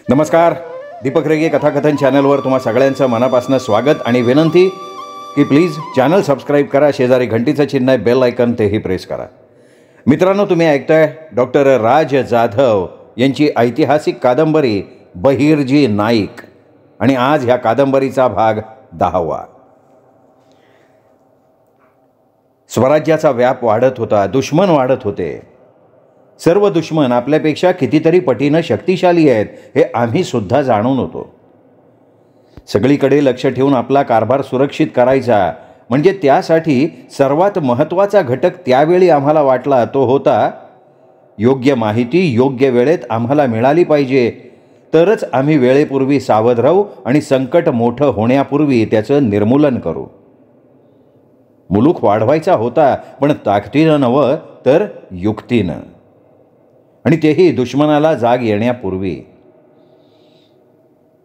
नमस्कार. दीपक रेगे कथाकथन चॅनलवर तुम्हा सगळ्यांचं मनापासून स्वागत आणि विनंती की प्लीज चॅनल सबस्क्राईब करा. शेजारी घंटीचं चिन्ह आहे, बेल आयकन तेही प्रेस करा. मित्रांनो, तुम्ही ऐकताय डॉक्टर राज जाधव यांची ऐतिहासिक कादंबरी बहिर्जी नाईक आणि आज ह्या कादंबरीचा भाग 10वा. स्वराज्याचा व्याप वाढत होता, दुश्मन वाढत होते. सर्व दुश्मन आपल्यापेक्षा कितीतरी पटीनं शक्तिशाली आहेत हे आम्ही सुद्धा जाणून होतो. सगळीकडे लक्ष ठेवून आपला कारभार सुरक्षित करायचा म्हणजे त्यासाठी सर्वात महत्त्वाचा घटक त्यावेळी आम्हाला वाटला तो होता योग्य माहिती योग्य वेळेत आम्हाला मिळाली पाहिजे, तरच आम्ही वेळेपूर्वी सावध राहू आणि संकट मोठं होण्यापूर्वी त्याचं निर्मूलन करू. मुलूक वाढवायचा होता, पण ताकदीनं नव्हे तर युक्तीनं, आणि तेही दुश्मनाला जाग येण्यापूर्वी.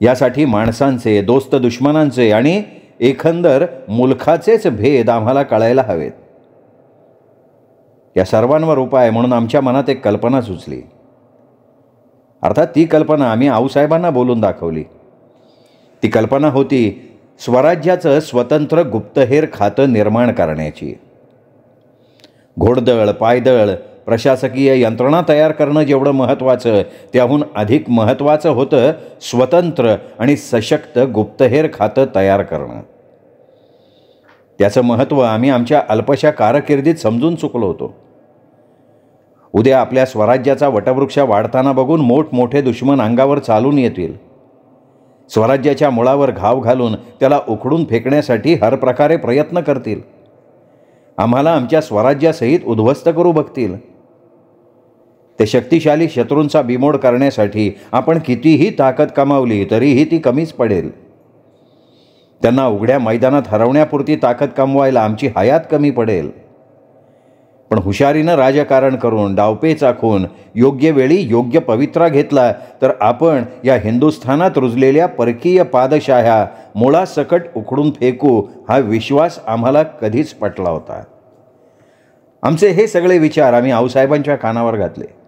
यासाठी माणसांचे, दोस्त दुश्मनांचे आणि एकंदर मुलखाचेच भेद आम्हाला कळायला हवेत. या सर्वांवर उपाय म्हणून आमच्या मनात एक कल्पना सुचली. अर्थात ती कल्पना आम्ही आऊसाहेबांना बोलून दाखवली. ती कल्पना होती स्वराज्याचं स्वतंत्र गुप्तहेर खातं निर्माण करण्याची. घोडदळ, पायदळ, प्रशासकीय यंत्रणा तयार करणं जेवढं महत्त्वाचं, त्याहून अधिक महत्त्वाचं होतं स्वतंत्र आणि सशक्त गुप्तहेर खातं तयार करणं. त्याचं महत्त्व आम्ही आमच्या अल्पशा कारकिर्दीत समजून चुकलो होतो. उद्या आपल्या स्वराज्याचा वटवृक्ष वाढताना बघून मोठमोठे दुश्मन अंगावर चालून येतील. स्वराज्याच्या मुळावर घाव घालून त्याला उखडून फेकण्यासाठी हर प्रकारे प्रयत्न करतील. आम्हाला आमच्या स्वराज्यासहित उद्ध्वस्त करू बघतील. ते शक्तिशाली शत्रूंचा बिमोड करण्यासाठी आपण कितीही ताकद कमावली तरीही ती कमीच पडेल. त्यांना उघड्या मैदानात हरवण्यापुरती ताकद कमवायला आमची हयात कमी पडेल. पण हुशारीनं राजकारण करून, डावपेच आखून, योग्य वेळी योग्य पवित्रा घेतला तर आपण या हिंदुस्थानात रुजलेल्या परकीय पादशाह्या मुळासकट उखडून फेकू, हा विश्वास आम्हाला कधीच पटला होता. आमचे हे सगळे विचार आम्ही आऊसाहेबांच्या कानावर घातले.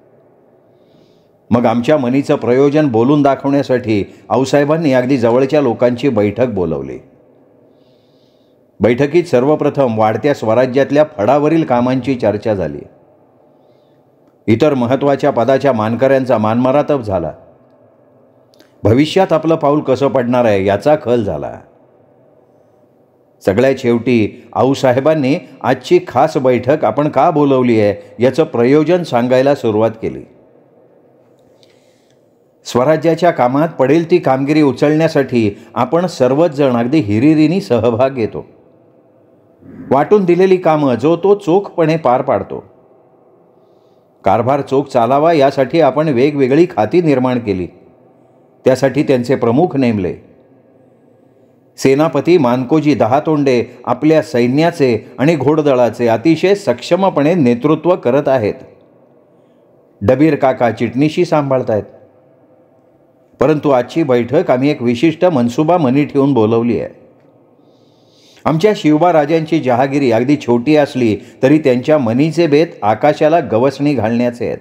मग आमच्या मनीचं प्रयोजन बोलून दाखवण्यासाठी आऊसाहेबांनी अगदी जवळच्या लोकांची बैठक बोलवली. बैठकीत सर्वप्रथम वाढत्या स्वराज्यातल्या फडावरील कामांची चर्चा झाली. इतर महत्त्वाच्या पदाच्या मानकऱ्यांचा मानमरातब झाला. भविष्यात आपलं पाऊल कसं पडणार आहे याचा खल झाला. सगळ्यात शेवटी आऊसाहेबांनी आजची खास बैठक आपण का बोलवली आहे याचं प्रयोजन सांगायला सुरुवात केली. स्वराज्याच्या कामात पडेल ती कामगिरी उचलण्यासाठी आपण सर्वच जण अगदी हिरिरीने सहभाग घेतो. वाटून दिलेली कामं जो तो चोखपणे पार पाडतो. कारभार चोख चालावा यासाठी आपण वेगवेगळी खाती निर्माण केली. त्यासाठी त्यांचे प्रमुख नेमले. सेनापती मानकोजी दहातोंडे आपल्या सैन्याचे आणि घोडदळाचे अतिशय सक्षमपणे नेतृत्व करत आहेत. डबीर काका चिटणीशी सांभाळतायत. परंतु आजची बैठक आम्ही एक विशिष्ट मनसुबा मनी ठेवून बोलवली आहे. आमच्या शिवबा राजांची जहागिरी अगदी छोटी असली तरी त्यांच्या मनीचे बेत आकाशाला गवसणी घालण्याचे आहेत.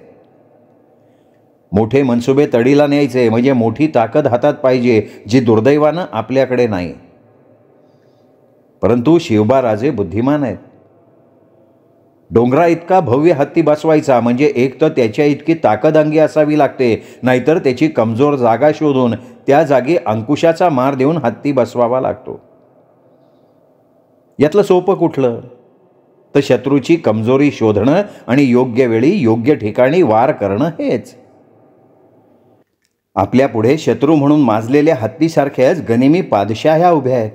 मोठे मनसुबे तडीला न्यायचे म्हणजे मोठी ताकद हातात पाहिजे, जी दुर्दैवानं आपल्याकडे नाही. परंतु शिवबा राजे बुद्धिमान आहेत. डोंगरा इतका भव्य हत्ती बसवायचा म्हणजे एक तर त्याच्या इतकी ताकद अंगी असावी लागते, नाहीतर त्याची कमजोर जागा शोधून त्या जागी अंकुशाचा मार देऊन हत्ती बसवावा लागतो. यातलं सोपं कुठलं? तर शत्रूची कमजोरी शोधणं आणि योग्य वेळी योग्य ठिकाणी वार करणं हेच. आपल्या पुढे शत्रू म्हणून माजलेल्या हत्तीसारख्याच गनिमी पादशाह्या उभ्या आहेत.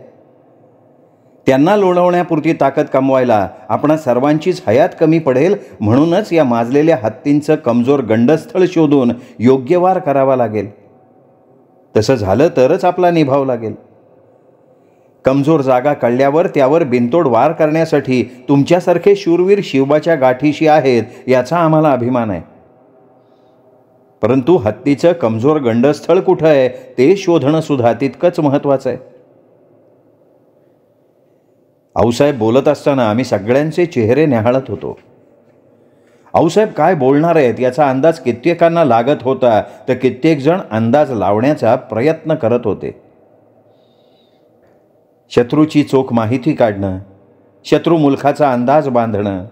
त्यांना लोळवण्यापुरती ताकद कमवायला आपणा सर्वांचीच हयात कमी पडेल. म्हणूनच या माजलेल्या हत्तींचं कमजोर गंडस्थळ शोधून योग्य वार करावा लागेल. तसं झालं तरच आपला निभाव लागेल. कमजोर जागा कळल्यावर त्यावर बिनतोड वार करण्यासाठी तुमच्यासारखे शूरवीर शिवबाच्या गाठीशी आहेत याचा आम्हाला अभिमान आहे. परंतु हत्तीचं कमजोर गंडस्थळ कुठं आहे ते शोधणं सुद्धा तितकंच महत्त्वाचं आहे. आऊसाहेब बोलत असताना आम्ही सगळ्यांचे चेहरे न्याहाळत होतो. आऊसाहेब काय बोलणार आहेत याचा अंदाज कित्येकांना लागत होता, तर कित्येक जण अंदाज लावण्याचा प्रयत्न करत होते. शत्रूची चोख माहिती काढणं, शत्रू मुलखाचा अंदाज बांधणं,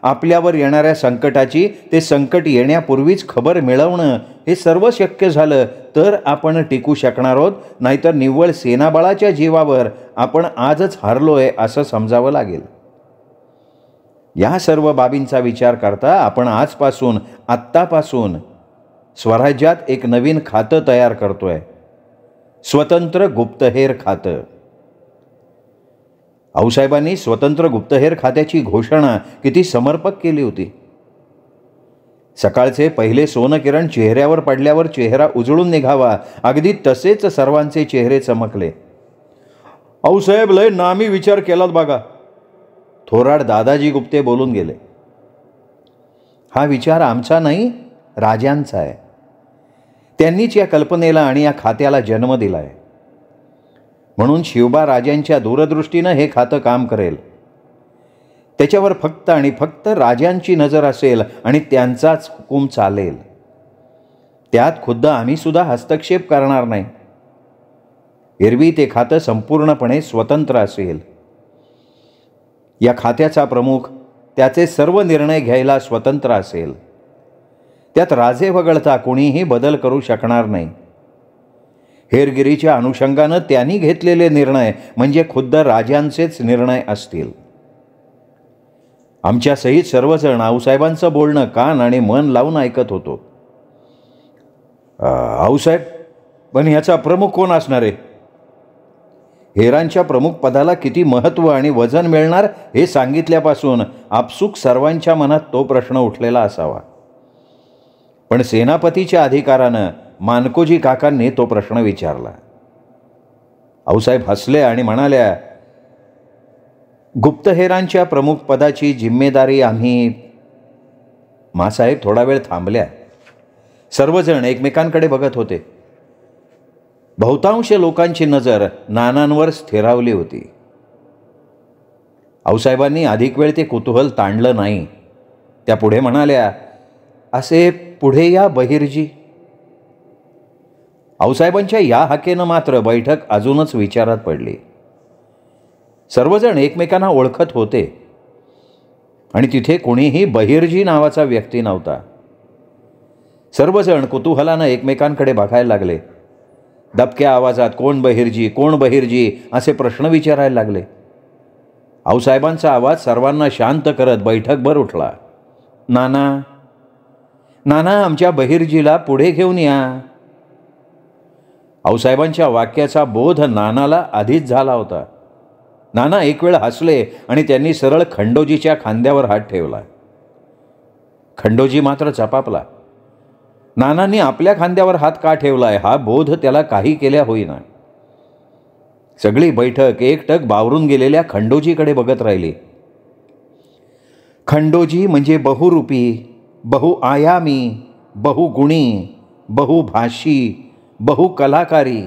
आपल्यावर येणाऱ्या संकटाची ते संकट येण्यापूर्वीच खबर मिळवणं, हे सर्व शक्य झालं तर आपण टिकू शकणार आहोत, नाहीतर निव्वळ सेनाबळाच्या जीवावर आपण आजच हारलोय असं समजावं लागेल. या सर्व बाबींचा विचार करता आपण आत्तापासून स्वराज्यात एक नवीन खातं तयार करतोय, स्वतंत्र गुप्तहेर खातं. आऊसाहेबांनी स्वतंत्र गुप्तहेर खात्याची घोषणा किती समर्पक केली होती. सकाळचे पहिले सोनकिरण चेहऱ्यावर पडल्यावर चेहरा उजळून निघावा, अगदी तसेच सर्वांचे चेहरे चमकले. आऊसाहेब, लय नामी विचार केलात बघा, थोराड दादाजी गुप्ते बोलून गेले. हा विचार आमचा नाही, राजांचा आहे. त्यांनीच या कल्पनेला आणि या खात्याला जन्म दिलाय. म्हणून शिवबा राजांच्या दूरदृष्टीनं हे खातं काम करेल. त्याच्यावर फक्त आणि फक्त राजांची नजर असेल आणि त्यांचाच हुकूम चालेल. त्यात खुद्द आम्ही सुद्धा हस्तक्षेप करणार नाही. एरवी ते खातं संपूर्णपणे स्वतंत्र असेल. या खात्याचा प्रमुख त्याचे सर्व निर्णय घ्यायला स्वतंत्र असेल. त्यात राजे वगळता कोणीही बदल करू शकणार नाही. हेरगिरीच्या अनुषंगानं त्यांनी घेतलेले निर्णय म्हणजे खुद्द राजांचेच निर्णय असतील. आमच्या सहित सर्वजण आऊसाहेबांचं बोलणं कान आणि मन लावून ऐकत होतो. आऊसाहेब, पण ह्याचा प्रमुख कोण असणार आहे? हेरांच्या प्रमुख पदाला किती महत्त्व आणि वजन मिळणार हे सांगितल्यापासून आपसूक सर्वांच्या मनात तो प्रश्न उठलेला असावा. पण सेनापतीच्या अधिकारानं मानकोजी काकांनी तो प्रश्न विचारला. आऊसाहेब हसले आणि म्हणाल्या, गुप्तहेरांच्या प्रमुख पदाची जिम्मेदारी आम्ही. मासाहेब थोडा वेळ थांबल्या. सर्वजण एकमेकांकडे बघत होते. बहुतांश लोकांची नजर नानांवर स्थिरावली होती. आऊसाहेबांनी अधिक वेळ ते कुतूहल ताणलं नाही. त्या पुढे म्हणाल्या, असे पुढे या बहिर्जी. आऊसाहेबांच्या या हाकेनं मात्र बैठक अजूनच विचारात पडली. सर्वजण एकमेकांना ओळखत होते आणि तिथे कोणीही बहिर्जी नावाचा व्यक्ती नव्हता. सर्वजण कुतूहलानं एकमेकांकडे बघायला लागले. दबक्या आवाजात कोण बहिर्जी, कोण बहिर्जी असे प्रश्न विचारायला लागले. आऊसाहेबांचा आवाज सर्वांना शांत करत बैठकभर उठला. नाना, नाना, आमच्या बहिर्जीला पुढे घेऊन या. आऊसाहेबांच्या वाक्याचा बोध नानाला आधीच झाला होता. नाना एक वेळ हसले आणि त्यांनी सरळ खंडोजीच्या खांद्यावर हात ठेवला. खंडोजी मात्र चपापला. नानांनी आपल्या खांद्यावर हात का ठेवलाय हा बोध त्याला काही केल्या होईना. सगळी बैठक एकटक बावरून गेलेल्या खंडोजीकडे बघत राहिली. खंडोजी म्हणजे बहुरूपी, बहुआयामी, बहुगुणी, बहुभाषी, बहुकलाकारी.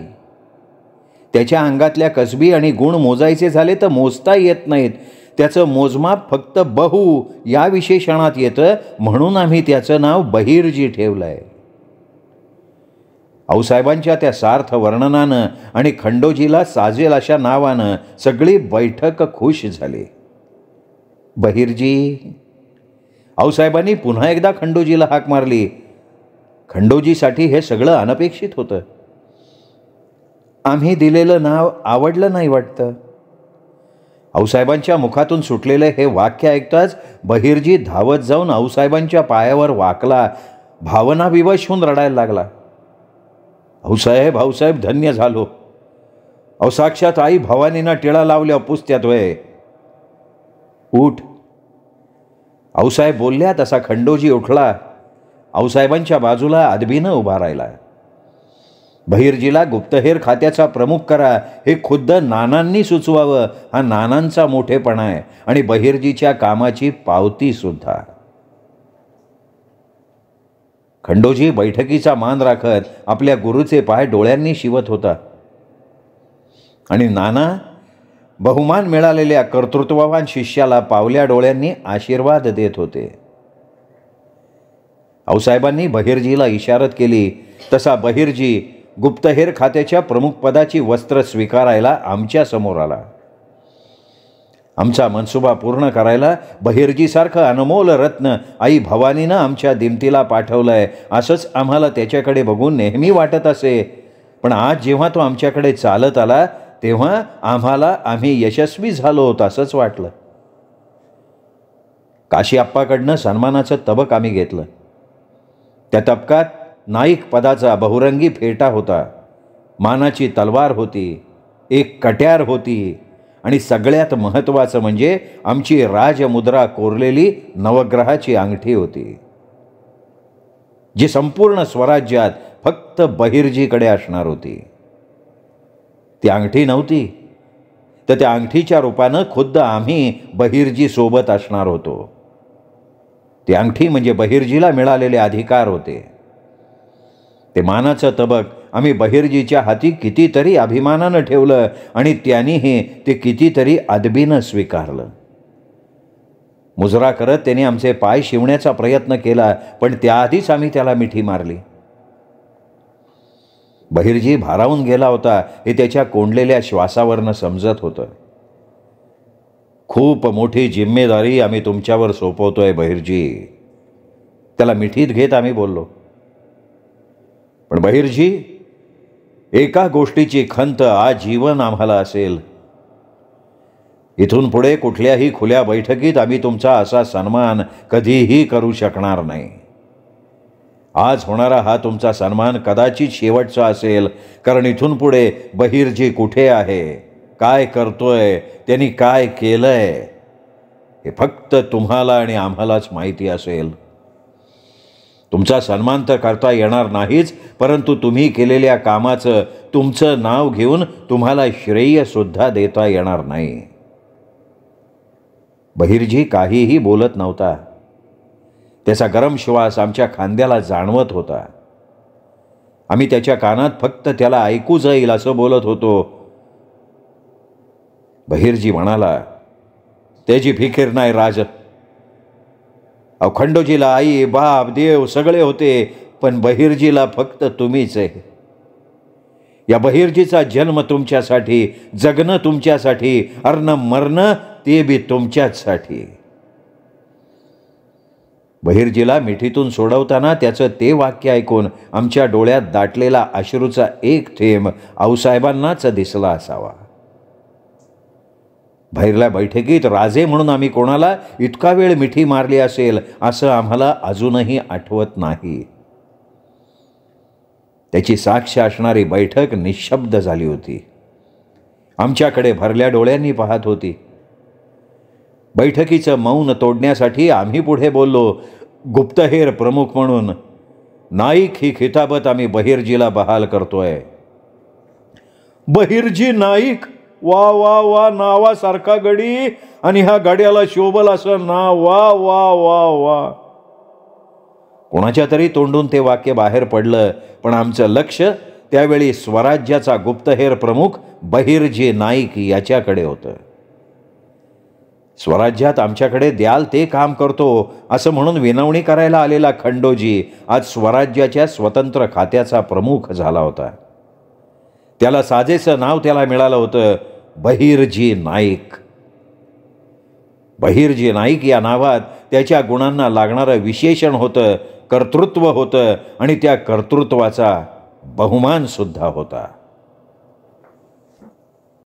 त्याच्या अंगातल्या कसबी आणि गुण मोजायचे झाले तर मोजता येत नाहीत. त्याचं मोजमाप फक्त बहु या विशेषणात येतं, म्हणून आम्ही त्याचं नाव बहिर्जी ठेवलंय. आऊसाहेबांच्या त्या सार्थ वर्णनानं आणि खंडोजीला साजेल अशा नावानं सगळी बैठक खुश झाली. बहिर्जी. आऊसाहेबांनी पुन्हा एकदा खंडोजीला हाक मारली. खंडोजीसाठी हे सगळं अनपेक्षित होतं. आम्ही दिलेलं नाव आवडलं नाही वाटतं. आऊसाहेबांच्या मुखातून सुटलेलं हे वाक्य ऐकताच बहिर्जी धावत जाऊन आऊसाहेबांच्या पायावर वाकला. भावनाविवश होऊन रडायला लागला. आऊसाहेब, आऊसाहेब, धन्य झालो. अहो, साक्षात आई भवानीनं टिळा लावल्या पुसत्यात वय. उठ. आऊसाहेब बोलल्या तसा खंडोजी उठला. आऊसाहेबांच्या बाजूला अदबीनं उभा राहिला. बहिर्जीला गुप्तहेर खात्याचा प्रमुख करा हे खुद्द नानांनी सुचवावं हा नानांचा मोठेपणा आहे आणि बहिर्जीच्या कामाची पावती सुद्धा. खंडोजी बैठकीचा मान राखत आपल्या गुरुचे पाय डोळ्यांनी शिवत होता आणि नाना बहुमान मिळालेल्या कर्तृत्ववान शिष्याला पावल्या डोळ्यांनी आशीर्वाद देत होते. आऊसाहेबांनी बहिर्जीला इशारत केली तसा बहिर्जी गुप्तहेर खात्याच्या प्रमुखपदाची वस्त्र स्वीकारायला आमच्या समोर आला. आमचा मनसुबा पूर्ण करायला बहिर्जीसारखं अनमोल रत्न आई भवानीनं आमच्या दिमतीला पाठवलंय असंच आम्हाला त्याच्याकडे बघून नेहमी वाटत असे. पण आज जेव्हा तो आमच्याकडे चालत आला तेव्हा आम्ही यशस्वी झालो होतो असंच वाटलं. काशी आप्पाकडनं सन्मानाचं तबक आम्ही घेतलं. त्या तबकात नाईक पदाचा बहुरंगी फेटा होता, मानाची तलवार होती, एक कट्यार होती आणि सगळ्यात महत्त्वाचं म्हणजे आमची राजमुद्रा कोरलेली नवग्रहाची अंगठी होती, जी संपूर्ण स्वराज्यात फक्त बहिर्जीकडे असणार होती. ती अंगठी नव्हती तर त्या अंगठीच्या रूपानं खुद्द आम्ही बहिर्जी सोबत असणार होतो. ती अंगठी म्हणजे बहिर्जीला मिळालेले अधिकार होते. ते मानाचं तबक आम्ही बहिर्जीच्या हाती कितीतरी अभिमानानं ठेवलं आणि त्यांनीही ते कितीतरी अदबीनं स्वीकारलं. मुजरा करत त्याने आमचे पाय शिवण्याचा प्रयत्न केला, पण त्याआधीच आम्ही त्याला मिठी मारली. बहिर्जी भारावून गेला होता हे त्याच्या कोंडलेल्या श्वासावरनं समजत होतं. खूप मोठी जिम्मेदारी आम्ही तुमच्यावर सोपवतोय बहिर्जी, त्याला मिठीत घेत आम्ही बोललो. पण बहिर्जी, एका गोष्टीची खंत आजीवन आम्हाला असेल. इथून पुढे कुठल्याही खुल्या बैठकीत आम्ही तुमचा असा सन्मान कधीही करू शकणार नाही. आज होणारा हा तुमचा सन्मान कदाचित शेवटचा असेल, कारण इथून पुढे बहिर्जी कुठे आहे, काय करतोय, त्यांनी काय केलंय हे फक्त तुम्हाला आणि आम्हालाच माहिती असेल. तुमचा सन्मान तर करता येणार नाहीच, परंतु तुम्ही केलेल्या कामाचं तुमचं नाव घेऊन तुम्हाला श्रेयसुद्धा देता येणार नाही. बहिर्जी काहीही बोलत नव्हता. त्याचा गरम श्वास आमच्या खांद्याला जाणवत होता. आम्ही त्याच्या कानात फक्त त्याला ऐकू जाईल असं बोलत होतो. बहिर्जी म्हणाला, त्याची फिकीर नाही राज. खंडोजीला आई, बाप, देव सगळे होते, पण बहिर्जीला फक्त तुम्हीच आहे. या बहिर्जीचा जन्म तुमच्यासाठी, जगणं तुमच्यासाठी, अर्ण मरणं ते बी तुमच्याचसाठी. बहिर्जीला मिठीतून सोडवताना त्याचं ते वाक्य ऐकून आमच्या डोळ्यात दाटलेला अश्रूचा एक थेंब आऊसाहेबांनाच दिसला असावा. बाहेरल्या बैठकीत राजे म्हणून आम्ही कोणाला इतका वेळ मिठी मारली असेल असं आम्हाला अजूनही आठवत नाही. त्याची साक्ष असणारी बैठक निशब्द झाली होती. आमच्याकडे भरल्या डोळ्यांनी पाहत होती. बैठकीचं मौन तोडण्यासाठी आम्ही पुढे बोललो. गुप्तहेर प्रमुख म्हणून नाईक ही खिताबत आम्ही बहिर्जीला बहाल करतोय. बहिर्जी नाईक, वा वा वा, नावासारखा गडी आणि ह्या गाड्याला शोभल असं नाव, वा वा वा वा. कोणाच्या तरी तोंडून ते वाक्य बाहेर पडलं, पण आमचं लक्ष त्यावेळी स्वराज्याचा गुप्तहेर प्रमुख बहिर्जी नाईक याच्याकडे होतं. स्वराज्यात आमच्याकडे द्याल ते काम करतो असं म्हणून विनवणी करायला आलेला खंडोजी आज स्वराज्याच्या स्वतंत्र खात्याचा प्रमुख झाला होता. त्याला साजेचं नाव त्याला मिळालं होतं, बहिर्जी नाईक. बहिर्जी नाईक या नावात त्याच्या गुणांना लागणारं विशेषण होतं, कर्तृत्व होतं आणि त्या कर्तृत्वाचा बहुमान सुद्धा होता.